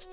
Halo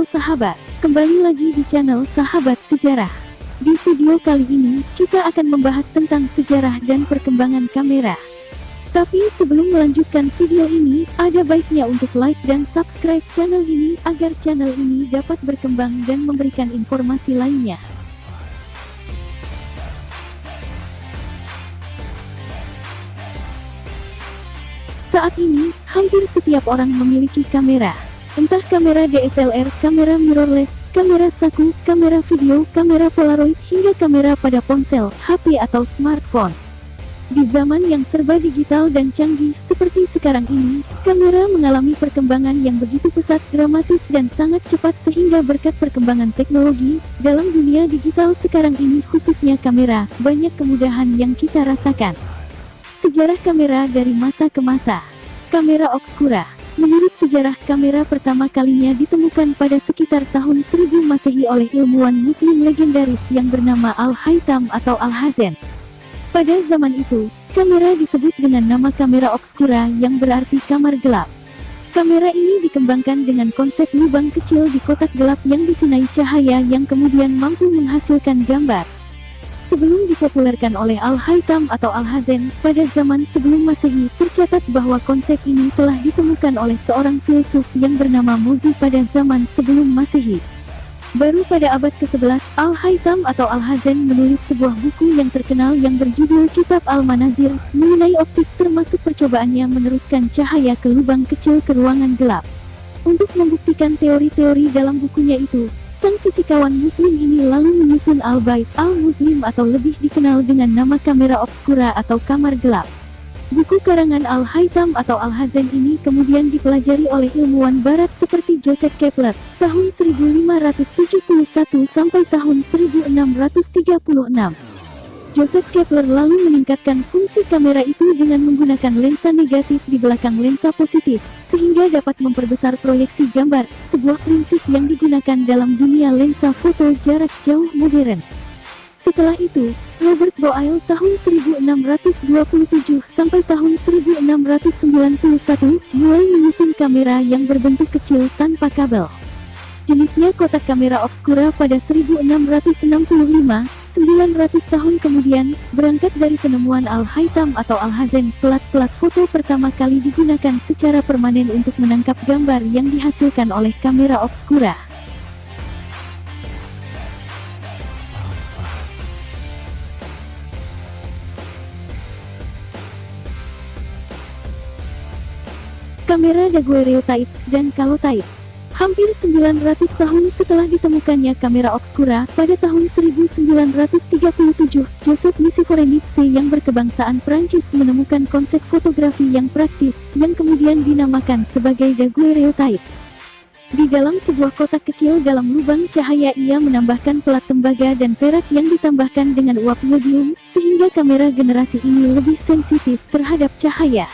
sahabat, kembali lagi di channel Sahabat Sejarah. Di video kali ini, kita akan membahas tentang sejarah dan perkembangan kamera. Tapi sebelum melanjutkan video ini, ada baiknya untuk like dan subscribe channel ini agar channel ini dapat berkembang dan memberikan informasi lainnya. Saat ini, hampir setiap orang memiliki kamera. Entah kamera DSLR, kamera mirrorless, kamera saku, kamera video, kamera polaroid, hingga kamera pada ponsel, HP atau smartphone. Di zaman yang serba digital dan canggih seperti sekarang ini, kamera mengalami perkembangan yang begitu pesat, dramatis dan sangat cepat sehingga berkat perkembangan teknologi, dalam dunia digital sekarang ini khususnya kamera, banyak kemudahan yang kita rasakan. Sejarah kamera dari masa ke masa. Kamera obskura. Menurut sejarah, kamera pertama kalinya ditemukan pada sekitar tahun 1000 Masehi oleh ilmuwan Muslim legendaris yang bernama Al-Haytham atau Al-Hazen. Pada zaman itu, kamera disebut dengan nama kamera obskura yang berarti kamar gelap. Kamera ini dikembangkan dengan konsep lubang kecil di kotak gelap yang disinai cahaya yang kemudian mampu menghasilkan gambar. Sebelum dipopulerkan oleh Al-Haytham atau Al-Hazen, pada zaman sebelum Masehi, tercatat bahwa konsep ini telah ditemukan oleh seorang filsuf yang bernama Mozi pada zaman sebelum Masehi. Baru pada abad ke-11, Al-Haytham atau Al-Hazen menulis sebuah buku yang terkenal yang berjudul Kitab Al-Manazir, mengenai optik termasuk percobaannya meneruskan cahaya ke lubang kecil ke ruangan gelap. Untuk membuktikan teori-teori dalam bukunya itu, sang fisikawan Muslim ini lalu menyusun Al-Bait Al-Muslim atau lebih dikenal dengan nama kamera obskura atau kamar gelap. Buku karangan Al-Haytham atau Al-Hazen ini kemudian dipelajari oleh ilmuwan barat seperti Joseph Kepler, tahun 1571 sampai tahun 1636. Joseph Kepler lalu meningkatkan fungsi kamera itu dengan menggunakan lensa negatif di belakang lensa positif, sehingga dapat memperbesar proyeksi gambar, sebuah prinsip yang digunakan dalam dunia lensa foto jarak jauh modern. Setelah itu, Robert Boyle tahun 1627 sampai tahun 1691 mulai menyusun kamera yang berbentuk kecil tanpa kabel. Jenisnya kotak kamera obskura pada 1665. 900 tahun kemudian, berangkat dari penemuan Al-Haytham atau Al-Hazen, pelat-pelat foto pertama kali digunakan secara permanen untuk menangkap gambar yang dihasilkan oleh kamera obskura. Kamera daguerreotypes dan calotypes. Hampir 900 tahun setelah ditemukannya kamera obskura, pada tahun 1937, Joseph Nicephore Niepce yang berkebangsaan Prancis menemukan konsep fotografi yang praktis, yang kemudian dinamakan sebagai daguerreotypes. Di dalam sebuah kotak kecil dalam lubang cahaya ia menambahkan pelat tembaga dan perak yang ditambahkan dengan uap yodium, sehingga kamera generasi ini lebih sensitif terhadap cahaya.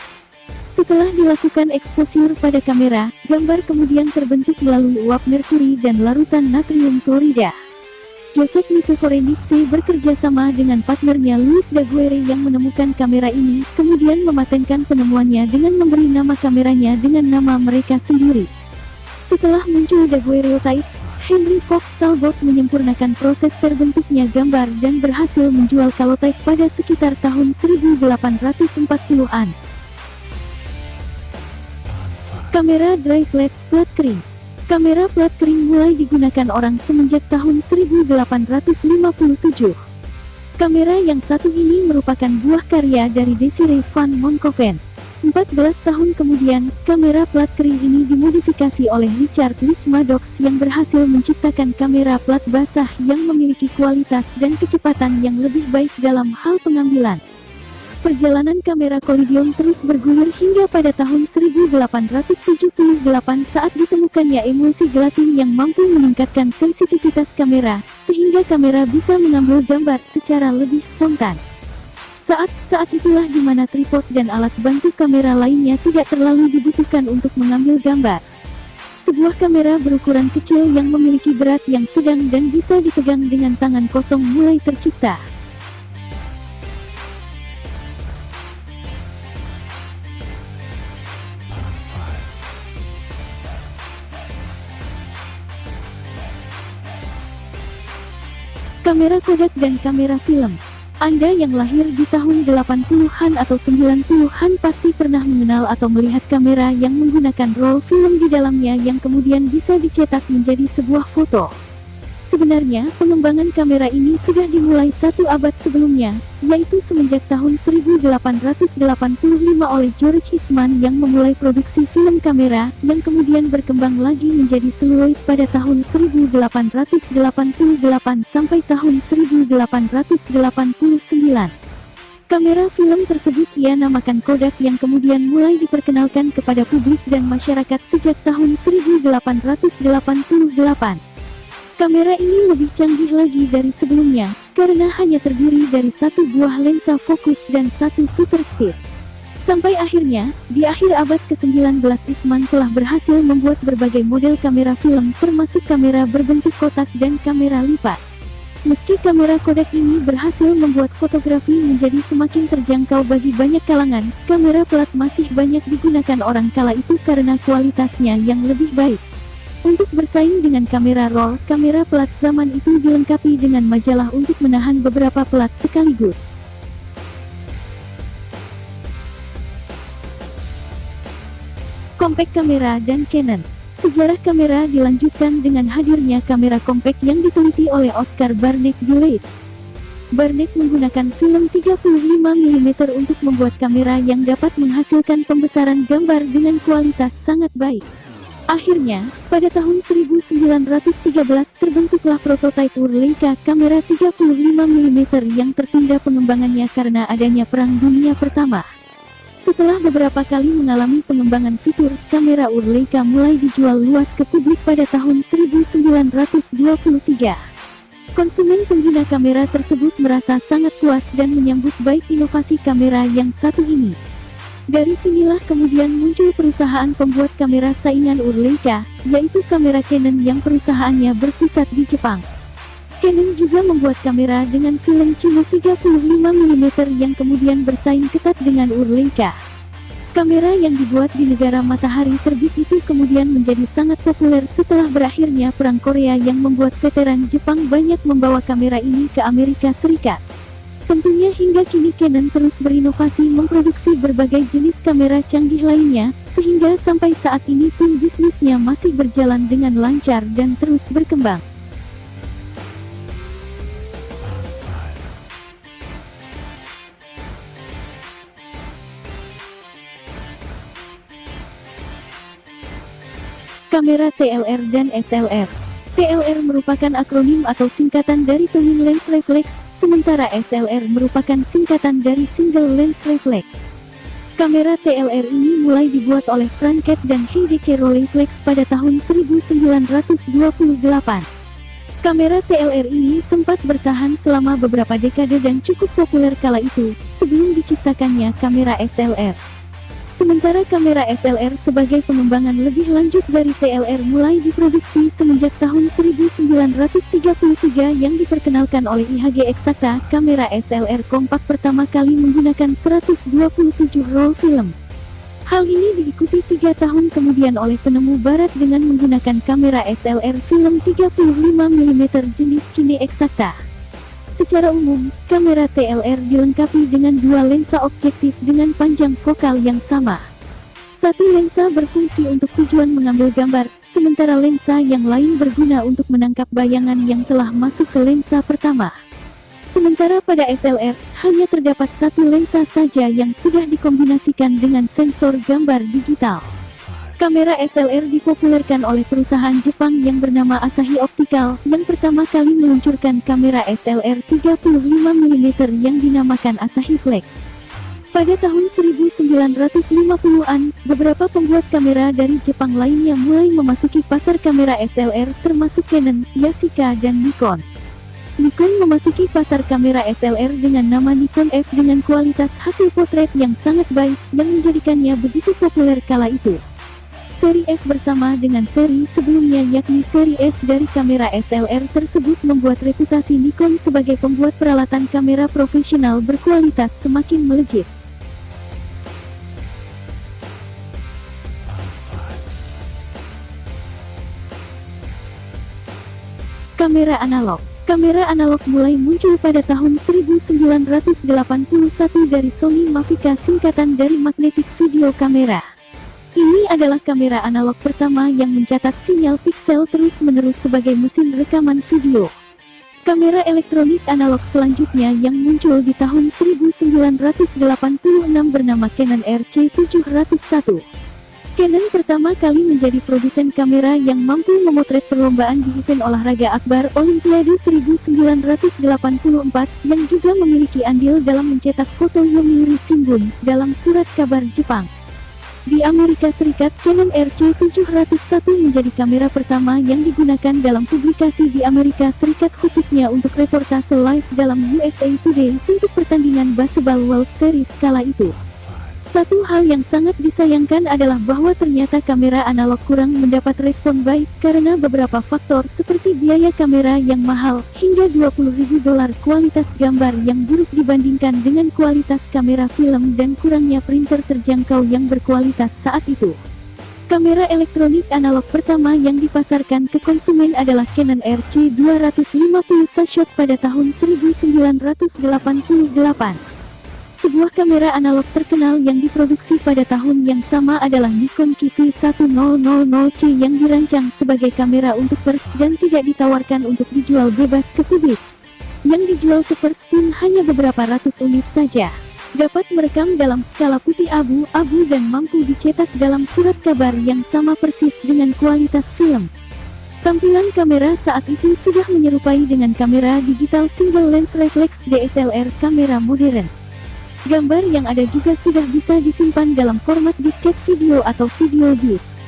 Setelah dilakukan eksposur pada kamera, gambar kemudian terbentuk melalui uap merkuri dan larutan natrium klorida. Joseph Nicephore Niepce bekerja sama dengan partnernya Louis Daguerre yang menemukan kamera ini, kemudian mematenkan penemuannya dengan memberi nama kameranya dengan nama mereka sendiri. Setelah muncul daguerreotypes, Henry Fox Talbot menyempurnakan proses terbentuknya gambar dan berhasil menjual calotype pada sekitar tahun 1840-an. Kamera dry plates plat kering. Kamera plat kering mulai digunakan orang semenjak tahun 1857. Kamera yang satu ini merupakan buah karya dari Desiree van Montcouven. 14 tahun kemudian, kamera plat kering ini dimodifikasi oleh Richard Leach Maddox yang berhasil menciptakan kamera plat basah yang memiliki kualitas dan kecepatan yang lebih baik dalam hal pengambilan. Perjalanan kamera Collodion terus bergulir hingga pada tahun 1878 saat ditemukannya emulsi gelatin yang mampu meningkatkan sensitivitas kamera, sehingga kamera bisa mengambil gambar secara lebih spontan. Saat itulah di mana tripod dan alat bantu kamera lainnya tidak terlalu dibutuhkan untuk mengambil gambar. Sebuah kamera berukuran kecil yang memiliki berat yang sedang dan bisa dipegang dengan tangan kosong mulai tercipta. Kamera Kodak dan kamera film. Anda yang lahir di tahun 80-an atau 90-an pasti pernah mengenal atau melihat kamera yang menggunakan roll film di dalamnya yang kemudian bisa dicetak menjadi sebuah foto. Sebenarnya, pengembangan kamera ini sudah dimulai 1 abad sebelumnya, yaitu semenjak tahun 1885 oleh George Eastman yang memulai produksi film kamera, yang kemudian berkembang lagi menjadi seluloid pada tahun 1888 sampai tahun 1889. Kamera film tersebut ia namakan Kodak yang kemudian mulai diperkenalkan kepada publik dan masyarakat sejak tahun 1888. Kamera ini lebih canggih lagi dari sebelumnya, karena hanya terdiri dari 1 buah lensa fokus dan 1 shutter speed. Sampai akhirnya, di akhir abad ke-19 Eastman telah berhasil membuat berbagai model kamera film termasuk kamera berbentuk kotak dan kamera lipat. Meski kamera Kodak ini berhasil membuat fotografi menjadi semakin terjangkau bagi banyak kalangan, kamera plat masih banyak digunakan orang kala itu karena kualitasnya yang lebih baik. Untuk bersaing dengan kamera roll, kamera plat zaman itu dilengkapi dengan majalah untuk menahan beberapa plat sekaligus. Compact kamera dan Canon. Sejarah kamera dilanjutkan dengan hadirnya kamera compact yang diteliti oleh Oscar Barnett di Leeds. Barnett menggunakan film 35 mm untuk membuat kamera yang dapat menghasilkan pembesaran gambar dengan kualitas sangat baik. Akhirnya, pada tahun 1913 terbentuklah prototipe Leica kamera 35 mm yang tertunda pengembangannya karena adanya Perang Dunia Pertama. Setelah beberapa kali mengalami pengembangan fitur, kamera Leica mulai dijual luas ke publik pada tahun 1923. Konsumen pengguna kamera tersebut merasa sangat puas dan menyambut baik inovasi kamera yang satu ini. Dari sinilah kemudian muncul perusahaan pembuat kamera saingan Leica, yaitu kamera Canon yang perusahaannya berpusat di Jepang. Canon juga membuat kamera dengan film cine 35 mm yang kemudian bersaing ketat dengan Leica. Kamera yang dibuat di negara matahari terbit itu kemudian menjadi sangat populer setelah berakhirnya Perang Korea yang membuat veteran Jepang banyak membawa kamera ini ke Amerika Serikat. Tentunya hingga kini Canon terus berinovasi memproduksi berbagai jenis kamera canggih lainnya, sehingga sampai saat ini pun bisnisnya masih berjalan dengan lancar dan terus berkembang. Kamera TLR dan SLR. TLR merupakan akronim atau singkatan dari Twin Lens Reflex, sementara SLR merupakan singkatan dari Single Lens Reflex. Kamera TLR ini mulai dibuat oleh Franket dan Heideke Rolleiflex pada tahun 1928. Kamera TLR ini sempat bertahan selama beberapa dekade dan cukup populer kala itu, sebelum diciptakannya kamera SLR. Sementara kamera SLR sebagai pengembangan lebih lanjut dari TLR mulai diproduksi semenjak tahun 1933 yang diperkenalkan oleh IHG Exakta. Kamera SLR kompak pertama kali menggunakan 127 roll film. Hal ini diikuti 3 tahun kemudian oleh penemu barat dengan menggunakan kamera SLR film 35 mm jenis Kine Exakta. Secara umum, kamera TLR dilengkapi dengan 2 lensa objektif dengan panjang fokal yang sama. Satu lensa berfungsi untuk tujuan mengambil gambar, sementara lensa yang lain berguna untuk menangkap bayangan yang telah masuk ke lensa pertama. Sementara pada SLR, hanya terdapat 1 lensa saja yang sudah dikombinasikan dengan sensor gambar digital. Kamera SLR dipopulerkan oleh perusahaan Jepang yang bernama Asahi Optical, yang pertama kali meluncurkan kamera SLR 35 mm yang dinamakan Asahi Flex. Pada tahun 1950-an, beberapa pembuat kamera dari Jepang lainnya mulai memasuki pasar kamera SLR termasuk Canon, Yashica dan Nikon. Nikon memasuki pasar kamera SLR dengan nama Nikon F dengan kualitas hasil potret yang sangat baik yang menjadikannya begitu populer kala itu. Seri F bersama dengan seri sebelumnya yakni seri S dari kamera SLR tersebut membuat reputasi Nikon sebagai pembuat peralatan kamera profesional berkualitas semakin melejit. Kamera analog. Kamera analog mulai muncul pada tahun 1981 dari Sony Mavica, singkatan dari Magnetic Video Camera. Ini adalah kamera analog pertama yang mencatat sinyal piksel terus-menerus sebagai mesin rekaman video. Kamera elektronik analog selanjutnya yang muncul di tahun 1986 bernama Canon RC701. Canon pertama kali menjadi produsen kamera yang mampu memotret perlombaan di event olahraga akbar Olimpiade 1984 yang juga memiliki andil dalam mencetak foto Yomiuri Shimbun dalam surat kabar Jepang. Di Amerika Serikat, Canon RC701 menjadi kamera pertama yang digunakan dalam publikasi di Amerika Serikat khususnya untuk reportase live dalam USA Today untuk pertandingan baseball World Series kala itu. Satu hal yang sangat disayangkan adalah bahwa ternyata kamera analog kurang mendapat respon baik karena beberapa faktor seperti biaya kamera yang mahal hingga $20.000, kualitas gambar yang buruk dibandingkan dengan kualitas kamera film dan kurangnya printer terjangkau yang berkualitas saat itu. Kamera elektronik analog pertama yang dipasarkan ke konsumen adalah Canon RC250 Shot pada tahun 1988. Sebuah kamera analog terkenal yang diproduksi pada tahun yang sama adalah Nikon QV1000C yang dirancang sebagai kamera untuk pers dan tidak ditawarkan untuk dijual bebas ke publik. Yang dijual ke pers pun hanya beberapa ratus unit saja. Dapat merekam dalam skala putih abu-abu dan mampu dicetak dalam surat kabar yang sama persis dengan kualitas film. Tampilan kamera saat itu sudah menyerupai dengan kamera digital single lens reflex DSLR kamera modern. Gambar yang ada juga sudah bisa disimpan dalam format disket video atau video disk.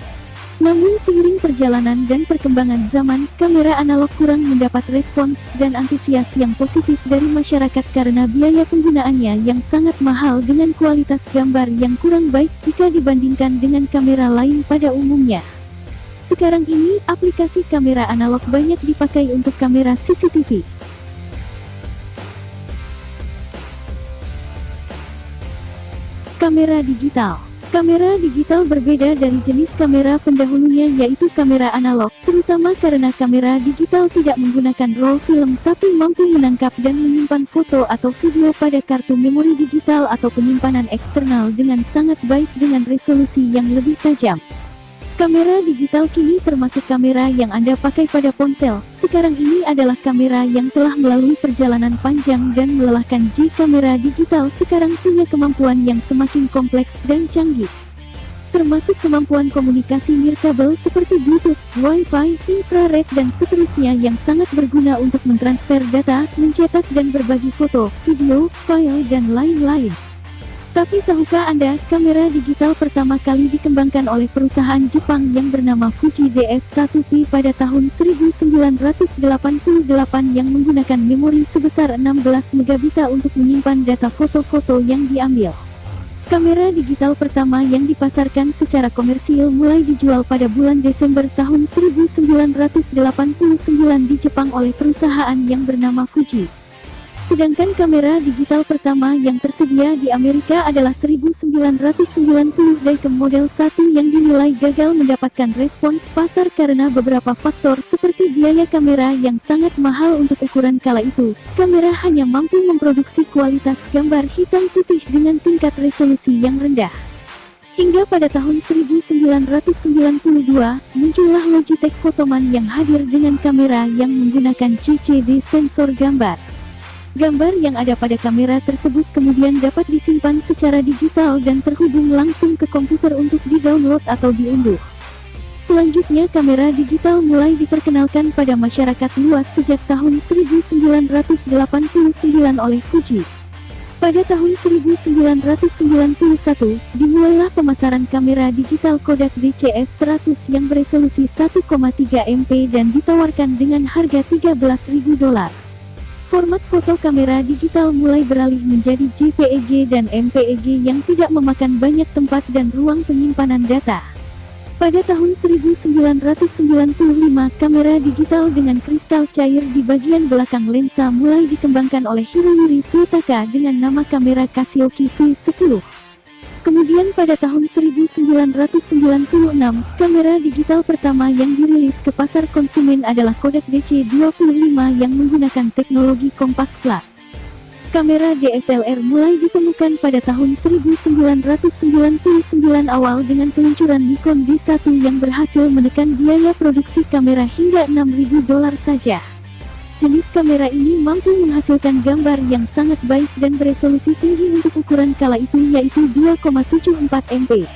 Namun seiring perjalanan dan perkembangan zaman, kamera analog kurang mendapat respons dan antusias yang positif dari masyarakat karena biaya penggunaannya yang sangat mahal dengan kualitas gambar yang kurang baik jika dibandingkan dengan kamera lain pada umumnya. Sekarang ini, aplikasi kamera analog banyak dipakai untuk kamera CCTV. Kamera digital. Kamera digital berbeda dari jenis kamera pendahulunya yaitu kamera analog, terutama karena kamera digital tidak menggunakan roll film tapi mampu menangkap dan menyimpan foto atau video pada kartu memori digital atau penyimpanan eksternal dengan sangat baik dengan resolusi yang lebih tajam. Kamera digital kini termasuk kamera yang Anda pakai pada ponsel. Sekarang ini adalah kamera yang telah melalui perjalanan panjang dan melelahkan. Kamera digital sekarang punya kemampuan yang semakin kompleks dan canggih. Termasuk kemampuan komunikasi nirkabel seperti Bluetooth, Wi-Fi, infrared dan seterusnya yang sangat berguna untuk mentransfer data, mencetak dan berbagi foto, video, file dan lain-lain. Tapi tahukah Anda, kamera digital pertama kali dikembangkan oleh perusahaan Jepang yang bernama Fuji DS1P pada tahun 1988 yang menggunakan memori sebesar 16 megabit untuk menyimpan data foto-foto yang diambil. Kamera digital pertama yang dipasarkan secara komersil mulai dijual pada bulan Desember tahun 1989 di Jepang oleh perusahaan yang bernama Fuji. Sedangkan kamera digital pertama yang tersedia di Amerika adalah 1990 Daikem Model 1 yang dinilai gagal mendapatkan respons pasar karena beberapa faktor seperti biaya kamera yang sangat mahal untuk ukuran kala itu. Kamera hanya mampu memproduksi kualitas gambar hitam putih dengan tingkat resolusi yang rendah. Hingga pada tahun 1992, muncullah Logitech Photoman yang hadir dengan kamera yang menggunakan CCD sensor gambar. Gambar yang ada pada kamera tersebut kemudian dapat disimpan secara digital dan terhubung langsung ke komputer untuk di-download atau diunduh. Selanjutnya kamera digital mulai diperkenalkan pada masyarakat luas sejak tahun 1989 oleh Fuji. Pada tahun 1991, dimulailah pemasaran kamera digital Kodak DCS-100 yang beresolusi 1,3 MP dan ditawarkan dengan harga $13.000. Format foto kamera digital mulai beralih menjadi JPEG dan MPEG yang tidak memakan banyak tempat dan ruang penyimpanan data. Pada tahun 1995, kamera digital dengan kristal cair di bagian belakang lensa mulai dikembangkan oleh Hiroyuri Suetaka dengan nama kamera Casio V10. Kemudian pada tahun 1996, kamera digital pertama yang dirilis ke pasar konsumen adalah Kodak DC-25 yang menggunakan teknologi compact flash. Kamera DSLR mulai ditemukan pada tahun 1999 awal dengan peluncuran Nikon D1 yang berhasil menekan biaya produksi kamera hingga $6.000 saja. Jenis kamera ini mampu menghasilkan gambar yang sangat baik dan beresolusi tinggi untuk ukuran kala itu yaitu 2,74 MP.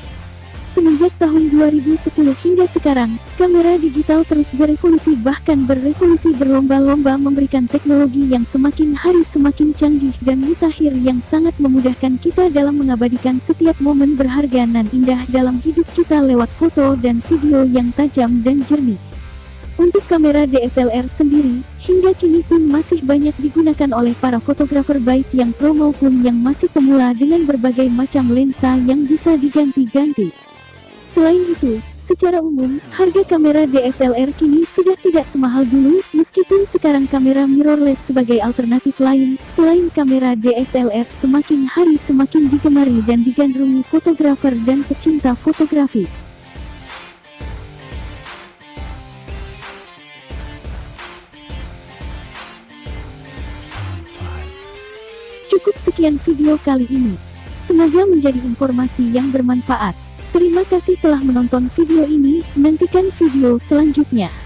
Semenjak tahun 2010 hingga sekarang, kamera digital terus berevolusi bahkan berevolusi berlomba-lomba memberikan teknologi yang semakin hari semakin canggih dan mutakhir yang sangat memudahkan kita dalam mengabadikan setiap momen berharga nan indah dalam hidup kita lewat foto dan video yang tajam dan jernih. Untuk kamera DSLR sendiri, hingga kini pun masih banyak digunakan oleh para fotografer baik yang pro maupun yang masih pemula dengan berbagai macam lensa yang bisa diganti-ganti. Selain itu, secara umum, harga kamera DSLR kini sudah tidak semahal dulu, meskipun sekarang kamera mirrorless sebagai alternatif lain, selain kamera DSLR semakin hari semakin digemari dan digandrungi fotografer dan pecinta fotografi. Cukup sekian video kali ini. Semoga menjadi informasi yang bermanfaat. Terima kasih telah menonton video ini, nantikan video selanjutnya.